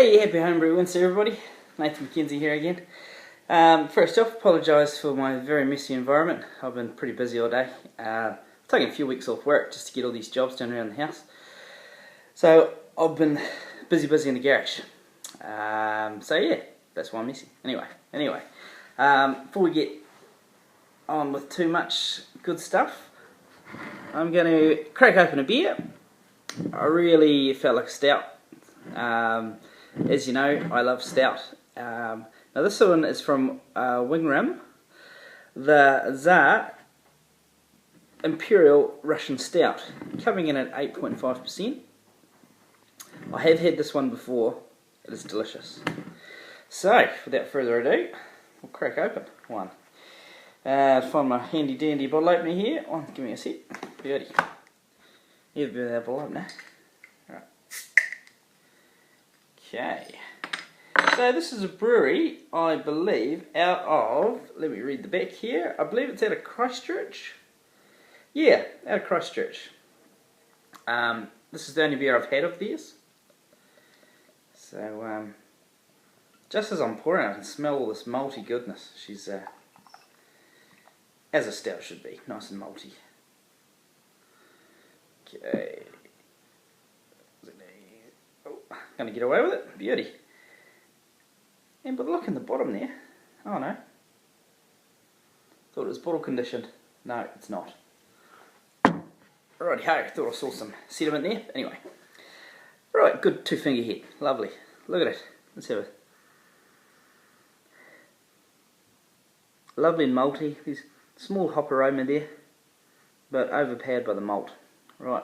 Hey, happy homebrew Wednesday everybody. Nathan McKenzie here again. First off, apologise for my very messy environment. I've been pretty busy all day. Taking a few weeks off work just to get all these jobs done around the house. So I've been busy in the garage. So yeah, that's why I'm messy. Anyway, before we get on with too much good stuff, I'm going to crack open a beer. I really felt like a stout. As you know, I love stout. Now this one is from Wingram, the Tsar Imperial Russian Stout, coming in at 8.5%. I have had this one before. It is delicious. So, without further ado, we'll crack open one. Find my handy dandy bottle opener here. Oh, give me a sec. Beauty. You've been that bottle opener. Right. Okay. So this is a brewery, I believe, out of, let me read the back here, I believe it's out of Christchurch. Yeah, out of Christchurch. This is the only beer I've had of theirs. So, just as I'm pouring, I can smell all this malty goodness. She's, as a stout should be, nice and malty. Okay. Oh, gonna get away with it. Beauty. And but look in the bottom there. Oh no. Thought it was bottle conditioned. No, it's not. Righty ho, thought I saw some sediment there. Anyway. Right, good 2-finger hit. Lovely. Look at it. Let's have it. Lovely and malty. There's small hop aroma there, but overpowered by the malt. Right.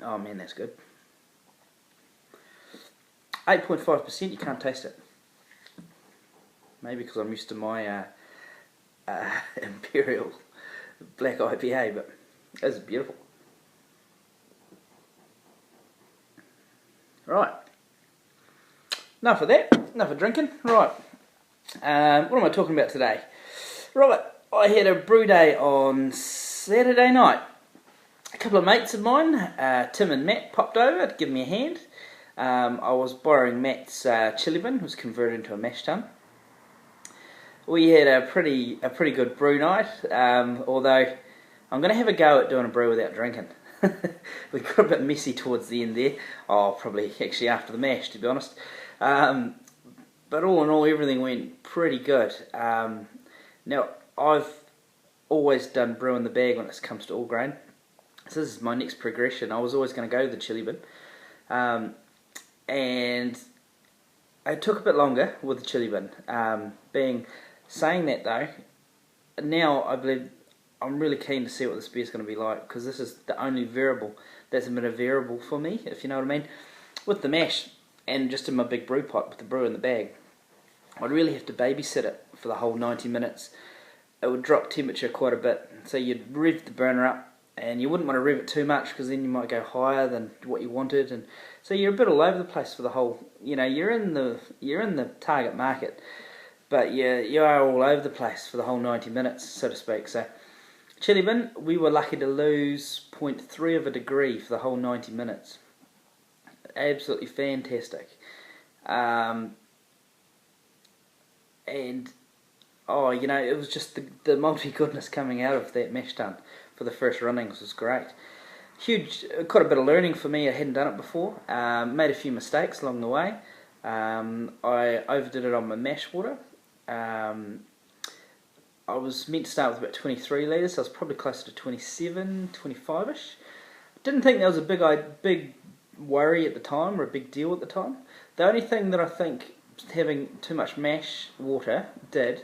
Oh man, that's good. 8.5%, you can't taste it. Maybe because I'm used to my Imperial Black IPA, but this is beautiful. Right. Enough of that, enough of drinking. Right. What am I talking about today? Right, I had a brew day on Saturday night. A couple of mates of mine, Tim and Matt, popped over to give me a hand. I was borrowing Matt's chili bin, it was converted into a mash tun. We had a pretty good brew night, although I'm going to have a go at doing a brew without drinking. We got a bit messy towards the end there. Oh, probably actually after the mash, to be honest. But all in all, everything went pretty good. Now, I've always done brew in the bag when it comes to all grain. So this is my next progression. I was always going to go to the chili bin. And it took a bit longer with the chili bin. Saying that though, now I believe I'm really keen to see what this beer is going to be like, because this is the only variable that's been a variable for me, if you know what I mean. With the mash, and just in my big brew pot with the brew in the bag, I'd really have to babysit it for the whole 90 minutes. It would drop temperature quite a bit, so you'd rev the burner up, and you wouldn't want to rev it too much because then you might go higher than what you wanted, and so you're a bit all over the place for the whole. You know, you're in the target market, but you are all over the place for the whole 90 minutes, so to speak. So chili bin, we were lucky to lose 0.3 of a degree for the whole 90 minutes. Absolutely fantastic. And oh, you know, it was just the malty goodness coming out of that mash tun for the first runnings was great. Huge, quite a bit of learning for me. I hadn't done it before. Made a few mistakes along the way. I overdid it on my mash water. I was meant to start with about 23 litres. So I was probably closer to 27, 25ish. Didn't think that was a big worry at the time, or a big deal at the time. The only thing that I think having too much mash water did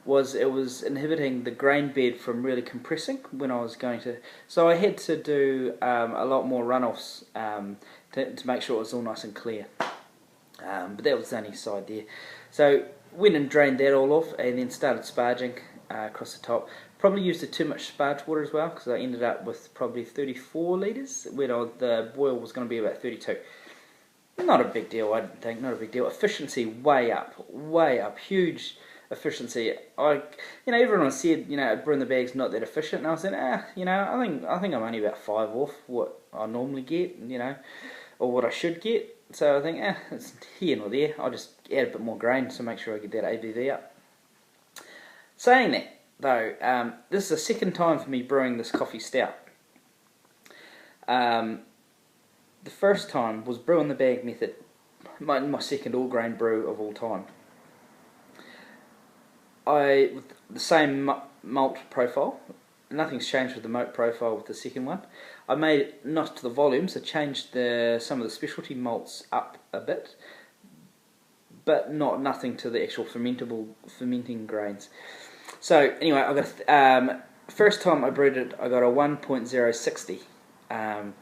was it was inhibiting the grain bed from really compressing when I was going to. So I had to do a lot more runoffs to make sure it was all nice and clear. But that was the only side there. So went and drained that all off, and then started sparging across the top. Probably used too much sparge water as well, because I ended up with probably 34 litres when the boil was going to be about 32. Not a big deal, I don't think. Not a big deal. Efficiency way up, huge efficiency. Everyone said, brew in the bag's not that efficient, and I was saying, I think I'm only about 5 off what I normally get, or what I should get. So I think, it's here nor there. I'll just add a bit more grain to make sure I get that ABV up. Saying that, though, this is the second time for me brewing this coffee stout. The first time was brew in the bag method, my second all grain brew of all time. With the same malt profile, nothing's changed with the malt profile with the second one. I made it not to the volumes, I changed some of the specialty malts up a bit, but nothing to the actual fermenting grains. So anyway, I got first time I brewed it, I got a 1.060. I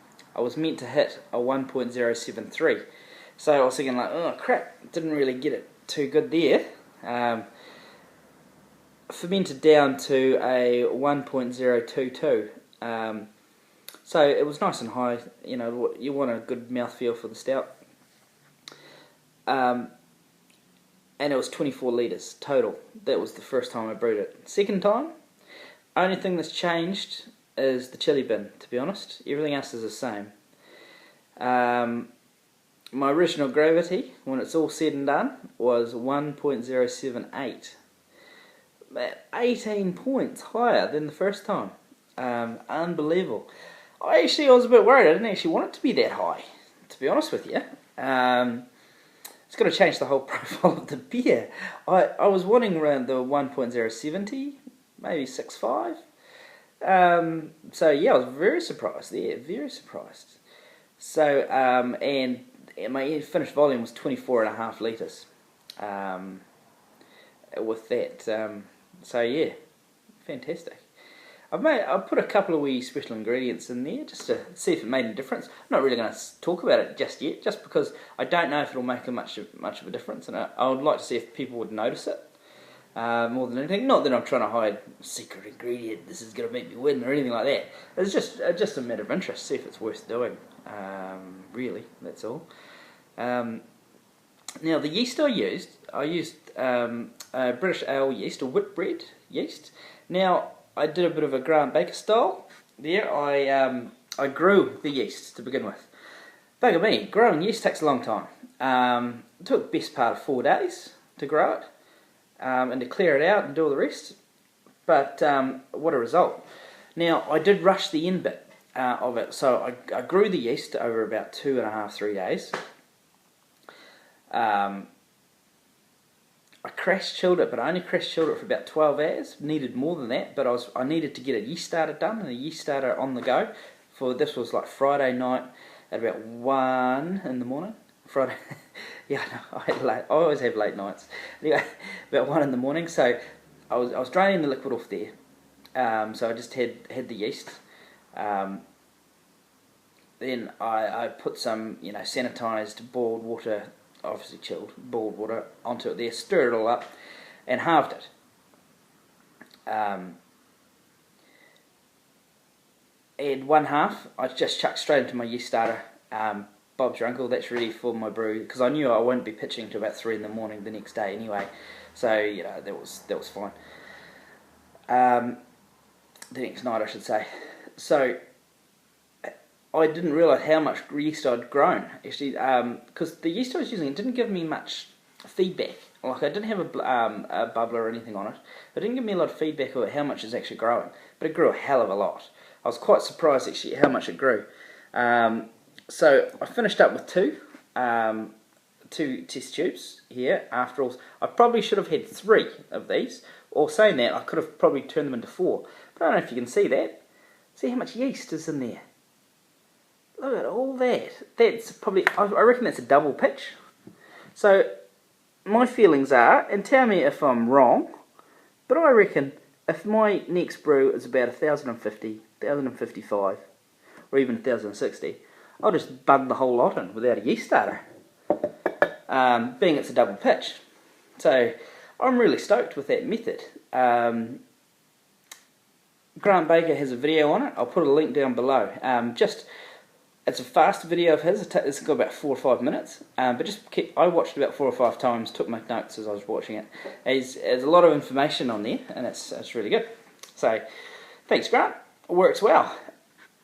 was meant to hit a 1.073, so I was thinking like, oh crap, didn't really get it too good there. Fermented down to a 1.022, so it was nice and high. You want a good mouthfeel for the stout, and it was 24 litres total. That was the first time I brewed it. Second time, only thing that's changed is the chili bin, to be honest. Everything else is the same. My original gravity, when it's all said and done, was 1.078. 18 points higher than the first time. Unbelievable. I was a bit worried. I didn't actually want it to be that high, to be honest with you. It's going to change the whole profile of the beer. I was wanting around the 1.070, maybe 6.5. So yeah, I was very surprised there, very surprised. So, and my finished volume was 24.5 litres, with that, so yeah, fantastic. I've put a couple of wee special ingredients in there, just to see if it made a difference. I'm not really going to talk about it just yet, just because I don't know if it'll make much of a difference, and I would like to see if people would notice it. More than anything, not that I'm trying to hide secret ingredient, this is going to make me win or anything like that. It's just a matter of interest, see if it's worth doing. Really, that's all. Now the yeast I used British ale yeast, or Whitbread yeast. Now I did a bit of a Graham Baker style there. I grew the yeast to begin with. Bugger me, growing yeast takes a long time. It took the best part of 4 days to grow it. And to clear it out and do all the rest, but what a result. Now I did rush the end bit of it, so I grew the yeast over about 2.5–3 days. I crash chilled it, but I only crash chilled it for about 12 hours. Needed more than that, but I needed to get a yeast starter done and a yeast starter on the go. This was like Friday night at about 1 in the morning. Friday, yeah, no, I always have late nights. Anyway, about 1 in the morning. So I was draining the liquid off there. So I just had the yeast. Then I put some sanitized boiled water, obviously chilled boiled water, onto it there. Stirred it all up, and halved it. And one half I just chucked straight into my yeast starter. Bob's your uncle, that's ready for my brew, because I knew I wouldn't be pitching until about 3 in the morning the next day anyway, so that was fine. The next night I should say. So I didn't realise how much yeast I'd grown actually, because the yeast I was using, it didn't give me much feedback. Like I didn't have a bubbler or anything on it. It didn't give me a lot of feedback about how much it's actually growing, but it grew a hell of a lot. I was quite surprised actually how much it grew. So I finished up with two test tubes here. After all, I probably should have had 3 of these, or saying that, I could have probably turned them into 4. But I don't know if you can see that. See how much yeast is in there. Look at all that. That's probably, I reckon that's a double pitch. So my feelings are, and tell me if I'm wrong, but I reckon if my next brew is about 1,050, 1,055, or even 1,060, I'll just bung the whole lot in without a yeast starter, being it's a double pitch. So I'm really stoked with that method. Grant Baker has a video on it. I'll put a link down below. Just It's a fast video of his. It's got about 4 or 5 minutes, but I watched it about 4 or 5 times. Took my notes as I was watching it. There's a lot of information on there, and it's really good. So, thanks, Grant. It works well.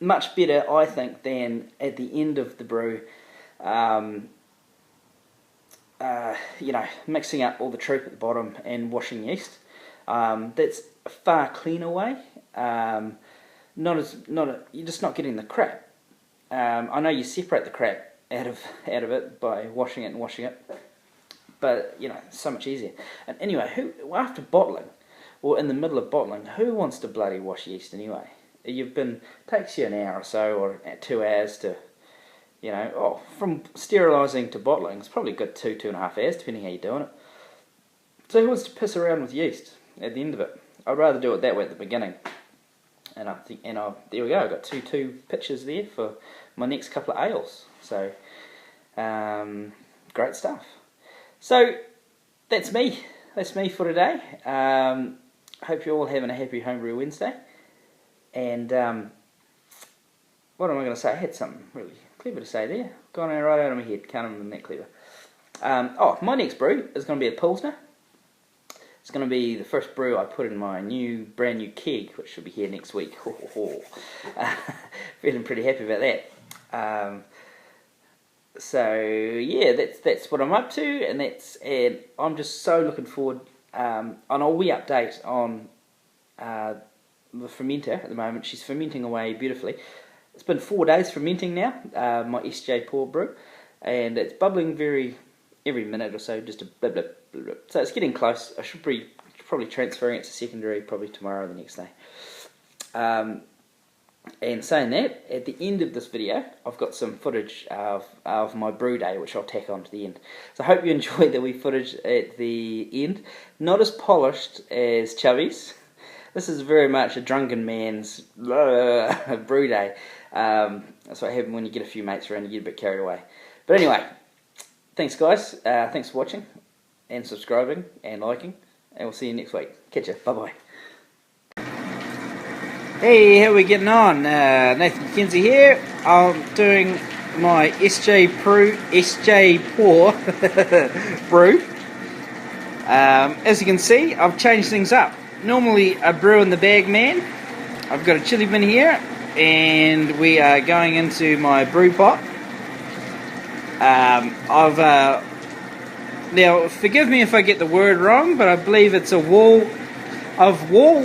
Much better, I think, than at the end of the brew. Mixing up all the troop at the bottom and washing yeast. That's a far cleaner way. You're just not getting the crap. I know you separate the crap out of it by washing it, but so much easier. And anyway, after bottling, or in the middle of bottling, who wants to bloody wash yeast anyway? Takes you an hour or so, or 2 hours to, from sterilising to bottling, it's probably a good 2.5 hours, depending how you're doing it. So who wants to piss around with yeast at the end of it? I'd rather do it that way at the beginning. And there we go. I've got two pitchers there for my next couple of ales. So, great stuff. So, that's me. That's me for today. Hope you're all having a happy Homebrew Wednesday. And what am I going to say? I had something really clever to say there. Gone right out of my head. Can't remember that clever. My next brew is going to be a Pilsner. It's going to be the first brew I put in my brand new keg, which should be here next week. Feeling pretty happy about that. So yeah, that's what I'm up to, and I'm just so looking forward. On a wee update on the fermenter at the moment. She's fermenting away beautifully. It's been 4 days fermenting now. My Sjporr brew, and it's bubbling every minute or so, just a blip, blip, blip, blip. So it's getting close. I should be probably transferring it to secondary probably tomorrow or the next day. And saying that, at the end of this video, I've got some footage of my brew day, which I'll tack on to the end. So I hope you enjoyed the wee footage at the end. Not as polished as Chubby's. This is very much a drunken man's brew day. That's what happens when you get a few mates around, you get a bit carried away. But anyway, thanks guys, thanks for watching and subscribing and liking, and we'll see you next week. Catch ya, bye bye. Hey, how are we getting on? Nathan McKenzie here. I'm doing my Sjporr brew. As you can see, I've changed things up. Normally a brew in the bag man. I've got a chili bin here, and we are going into my brew pot. Now, forgive me if I get the word wrong, but I believe it's a wall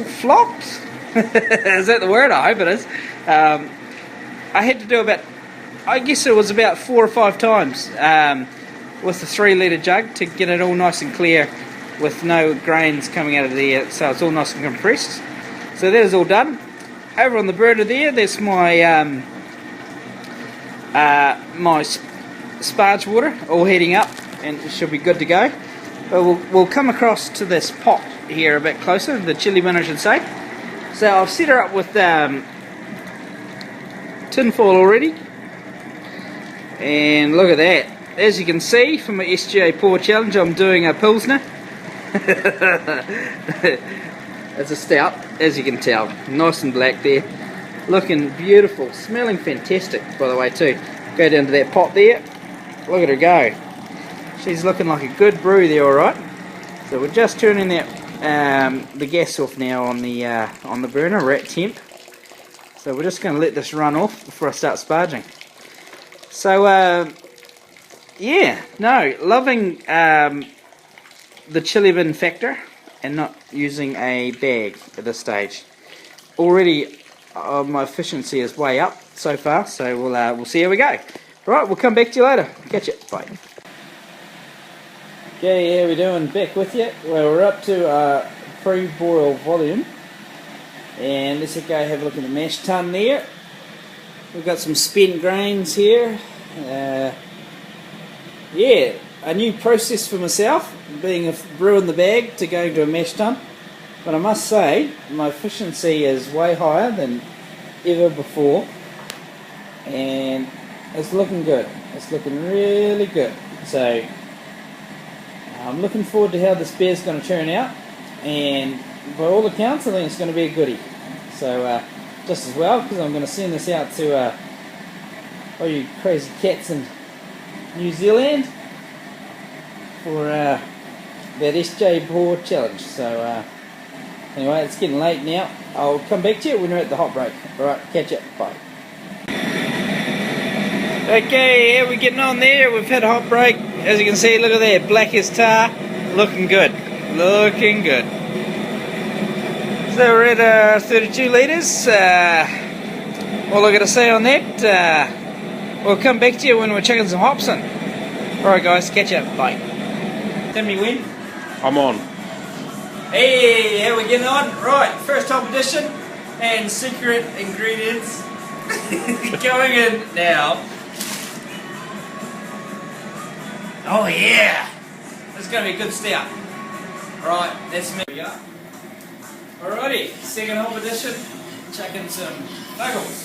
flocked. Is that the word? I hope it is. I had to do I guess it was about 4 or 5 times with the 3-litre jug to get it all nice and clear with no grains coming out of there, so it's all nice and compressed. So that is all done. Over on the burner there, there's my my sparge water all heating up, and it should be good to go. But we'll come across to this pot here a bit closer, the chili bin I should say. So I've set her up with tin foil already, and look at that. As you can see from my Sjporr challenge, I'm doing a Pilsner. It's a stout, as you can tell. Nice and black there. Looking beautiful. Smelling fantastic, by the way, too. Go down to that pot there. Look at her go. She's looking like a good brew there, alright. So we're just turning the gas off now on the burner. We're at temp. So we're just going to let this run off before I start sparging. So, yeah, no, loving the chili bin factor and not using a bag at this stage. Already my efficiency is way up so far, so we'll see how we go. Right, we'll come back to you later. Catch you. Bye. Okay, how we doing? Back with you. Well, we're up to pre-boil volume, and let's go have a look at the mash tun there. We've got some spent grains here. Yeah, a new process for myself, being a brew in the bag to going to a mash tun. But I must say, my efficiency is way higher than ever before, and it's looking good. It's looking really good. So I'm looking forward to how this beer's going to turn out, and by all accounts I think it's going to be a goodie. So just as well, because I'm going to send this out to all you crazy cats in New Zealand for that Sjporr challenge. So anyway, it's getting late now. I'll come back to you when we're at the hot break. Alright, catch you. Bye. Okay, how are we getting on there? We've had a hot break. As you can see, look at that, black as tar. Looking good. Looking good. So we're at 32 litres. All I got to say on that, we'll come back to you when we're chucking some hops in. Alright guys, catch you. Bye. Tell me when. I'm on. Hey, how we getting on? Right, first hop edition and secret ingredients going in now. Oh yeah! This is going to be a good stout. Right, that's me. Alrighty, second hop edition, chucking some buggles.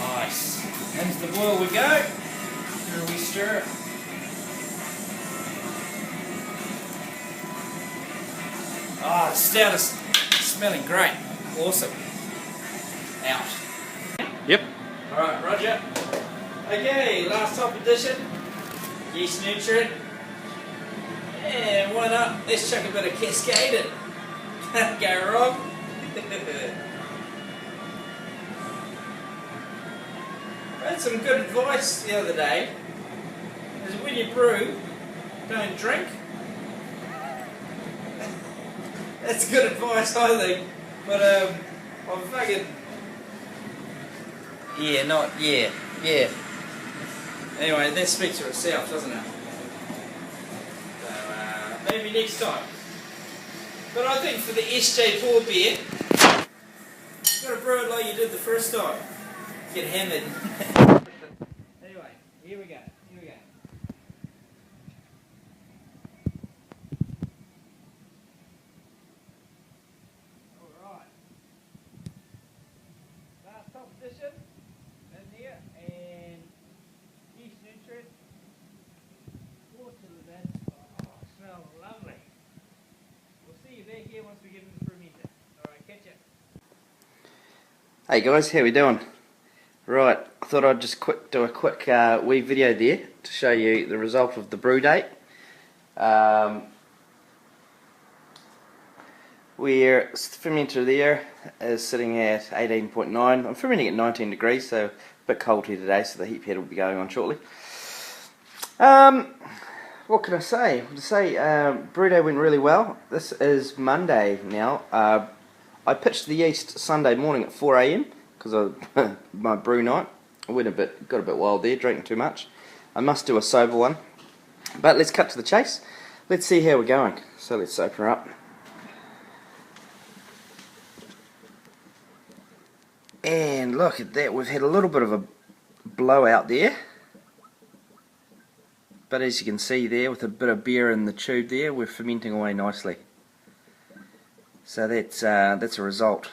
Nice. Into the boil we go. Here we stir it. Oh, the stout is smelling great. Awesome. Out. Yep. Alright, Roger. Okay, last top edition. Yeast nutrient. And why not? Let's chuck a bit of Cascade in. Can't go wrong. I had some good advice the other day. Is when you brew, don't drink. That's good advice, I think. But I'm fucking. Yeah. Anyway, that speaks for itself, doesn't it? So maybe next time. But I think for the Sjporr beer, you've got to brew it like you did the first time. Get hammered. Anyway, here we go. Alright. Last competition in here, and yeast nutrient. Water to that. Oh, smells lovely. We'll see you back here once we get into the fermenter. Alright, catch ya. Hey guys, how we doing? Right, I thought I'd just do a quick wee video there to show you the result of the brew date. Where the fermenter there is sitting at 18.9. I'm fermenting at 19 degrees, so a bit cold here today, so the heat pad will be going on shortly. What can I say? Brew day went really well. This is Monday now. I pitched the yeast Sunday morning at 4 AM because of my brew night. I got a bit wild there, drinking too much. I must do a sober one. But let's cut to the chase. Let's see how we're going. So let's open her up. And look at that, we've had a little bit of a blowout there. But as you can see there, with a bit of beer in the tube there, we're fermenting away nicely. So that's a result.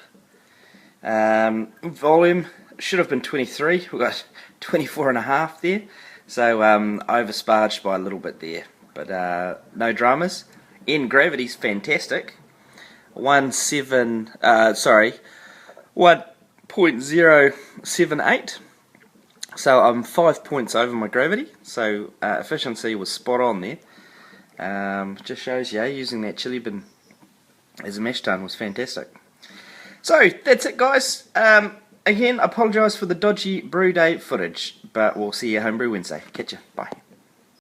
Volume should have been 23. We've got 24.5 there. So oversparged by a little bit there. But no dramas. End gravity's fantastic. 1.078. So I'm 5 points over my gravity. So efficiency was spot on there. Just shows you, using that chili bin as a mash tun was fantastic. So that's it guys. Again, I apologise for the dodgy brew day footage, but we'll see you Homebrew Wednesday. Catch ya. Bye.